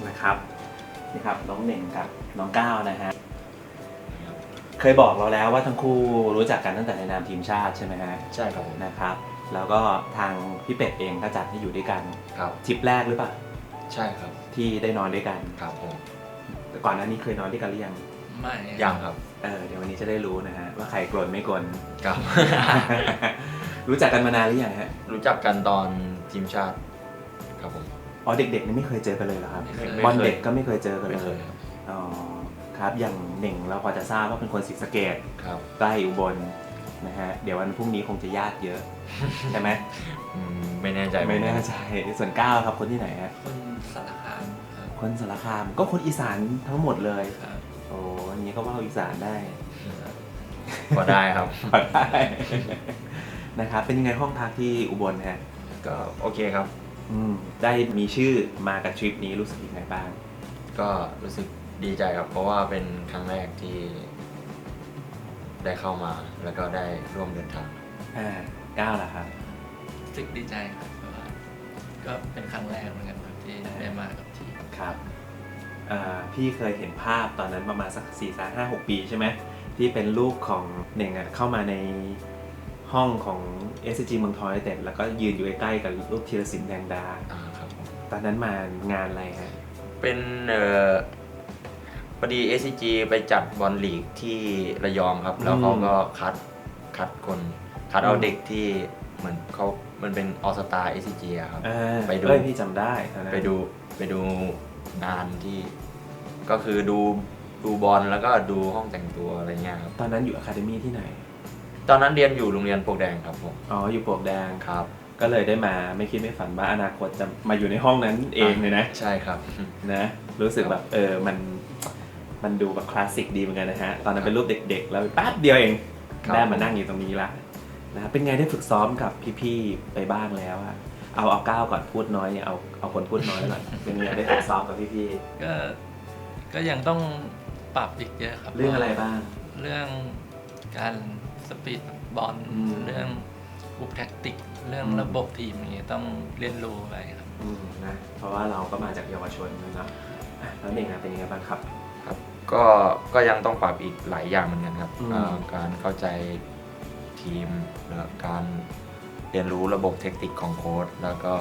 นะครับนี่ครับน้องเหน่งกับน้องก้าวนะฮะเคยบอกเราแล้วว่าทั้งคู่รู้จักกันตั้งแต่ในนามทีมชาติใช่ไหมฮะใช่ครับผมนะครับแล้วก็ทางพี่เป็ดเองก็จัดให้อยู่ด้วยกัน ครับ ทริปแรกหรือเปล่าใช่ครับที่ได้นอนด้วยกัน ครับผมก่อนหน้านี้เคยนอนด้วยกันหรือยังไม่ยังครับเดี๋ยววันนี้จะได้รู้นะฮะว่าใครกลนไม่กลน ครับ รู้จักกันมานานหรือยังฮะ รู้จักกันตอนทีมชาติครับผม อ๋อเด็กๆนี่ไม่เคยเจอกันเลยเหรอครับ ไม่เคย บอลเด็กก็ไม่เคยเจอกันเล ไม่เค ย ยครับ อ๋อครับอย่างเหน่งเราพอจะทราบว่าเป็นคนศรีสะเกษ ครับ ใกล้อุบลนะฮะเดี๋ยววันพรุ่งนี้คงจะญาติเยอะ ใช่ไหม ไม่แน่ใจ ไม่แน่ใจส่วนก้าวครับคนที่ไหนฮะ คนสารคามครับ คนสารคามก็คนอีสานทั้งหมดเลย ครับ โอ้อย่างนี้ก็ว่าอีสานได้ พอได้ครับ ได้นะครับเป็นยังไงห้องพักที่อุบลฮะ ก็โอเคครับ ได้มีชื่อมากับทริปนี้รู้สึกยังไงบ้าง ก็รู้สึกดีใจครับเพราะว่าเป็นครั้งแรกที่ได้เข้ามาแล้วก็ได้ร่วมเดินทาง ก้าวล่ะครับ รู้สึกดีใจครับเพราะว่าก็เป็นครั้งแรกเหมือนกันครับที่ได้มากับทีม ครับพี่เคยเห็นภาพตอนนั้นประมาณสัก4-5-6 ปีใช่ไหมที่เป็นลูกของเหน่งเข้ามาในห้องของ SCG เมืองทองยูไนเต็ดแล้วก็ยืนอยู่ใกล้ๆกับลูกธีรศิลป์แดงดา ครับผม ตอนนั้นมางานอะไรฮะ เป็นพอดี SCG ไปจัดบอลลีกที่ระยองครับแล้วเขาก็คัดเอาเด็กที่เหมือนมันเป็นออสตา SCG อะครับไปดูพี่จำได้ตอนนั้นไปดูงานที่ก็คือดูบอลแล้วก็ดูห้องแต่งตัวอะไรเงี้ยครับตอนนั้นอยู่อะคาเดมี่ที่ไหนตอนนั้นเรียนอยู่โรงเรียนปลวกแดงครับผมอ๋ออยู่ปลวกแดงครับก็เลยได้มาไม่คิดไม่ฝันว่าอนาคตจะมาอยู่ในห้องนั้นเองเลยนะใช่ครับนะรู้สึกแบบมันดูแบบคลาสสิกดีเหมือนกันนะฮะตอนนั้นเป็นรูปเด็กๆแล้วแป๊บเดียวเองได้มานั่งอยู่ตรงนี้ละนะเป็นไงได้ฝึกซ้อมกับพี่ๆไปบ้างแล้วอะเอาก้าวก่อนพูดน้อยเนี่ยเอาคนพูดน้อยก่อนเป็นไงได้ฝึกซ้อมกับพี่ก็ยังต้องปรับอีกเยอะครับเรื่องอะไรบ้างเรื่องการสปีดบอลเรื่องอุปแทคติกเรื่องระบบทีมอย่างเงี้ยต้องเรียนรู้ไปครับนะเพราะว่าเราก็มาจากเยาวชนนะแล้วเด็กเป็นยังไงบ้างครับครับก็ยังต้องปรับอีกหลายอย่างเหมือนกันครับการเข้าใจทีมแล้วการเรียนรู้ระบบเทคนิคของโค้ชแล้วก็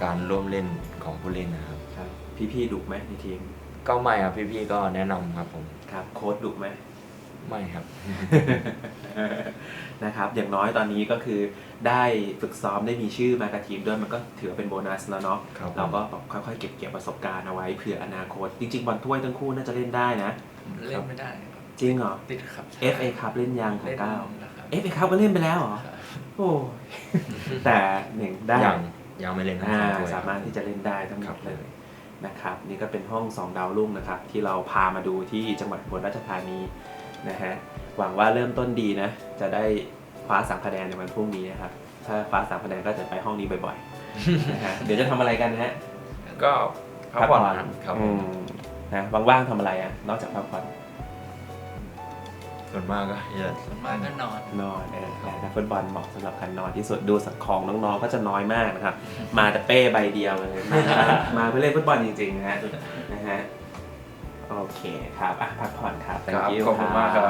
การร่วมเล่นของผู้เล่นนะครับพี่ๆดุไหมในทีมก็ไม่ครับพี่ๆก็แนะนำครับผมครับโค้ชดุไหมไม่ครับ นะครับอย่างน้อยตอนนี้ก็คือได้ฝึกซ้อมได้มีชื่อมากับทีมด้วยมันก็ถือเป็นโบนัสแล้วเนาะเราก็ค่อยๆเก็บประสบการณ์เอาไว้เผื่ออนาคตจริงๆบอลถ้วยทั้งคู่น่าจะเล่นได้นะเล่นไม่ได้ครับจริงเหรอติดครับ FA คัพเล่นยังของก้าว FA คัพก็เล่นไปแล้วเหรอโอ้แต่หนึ่งได้ยังไม่เล่นสามารถที่จะเล่นได้ทั้งหมดเลยนะครับนี่ก็เป็นห้อง2 ดาวรุ่งนะครับที่เราพามาดูที่จังหวัดอุบลราชธานีนะฮะหวังว่าเริ่มต้นดีนะจะได้คว้า3 คะแนนในวันพรุ่งนี้นะครับถ้าคว้า3 คะแนนก็จะไปห้องนี้บ่อยๆนะฮะเดี๋ยวจะทำอะไรกันฮะก็พักผ่อนครับนะว่างๆทำอะไรอ่ะนอกจากพักผ่อนส่วนมากก็นอนนักฟุตบอลเหมาะสำหรับการนอนที่สุดดูสักของน้องๆก็จะน้อยมากนะครับมาแต่เป้ใบเดียวเลยมาเพื่อเล่นฟุตบอลจริงๆนะฮะโอเคครับพักผ่อนครับ ขอบคุณมากครับ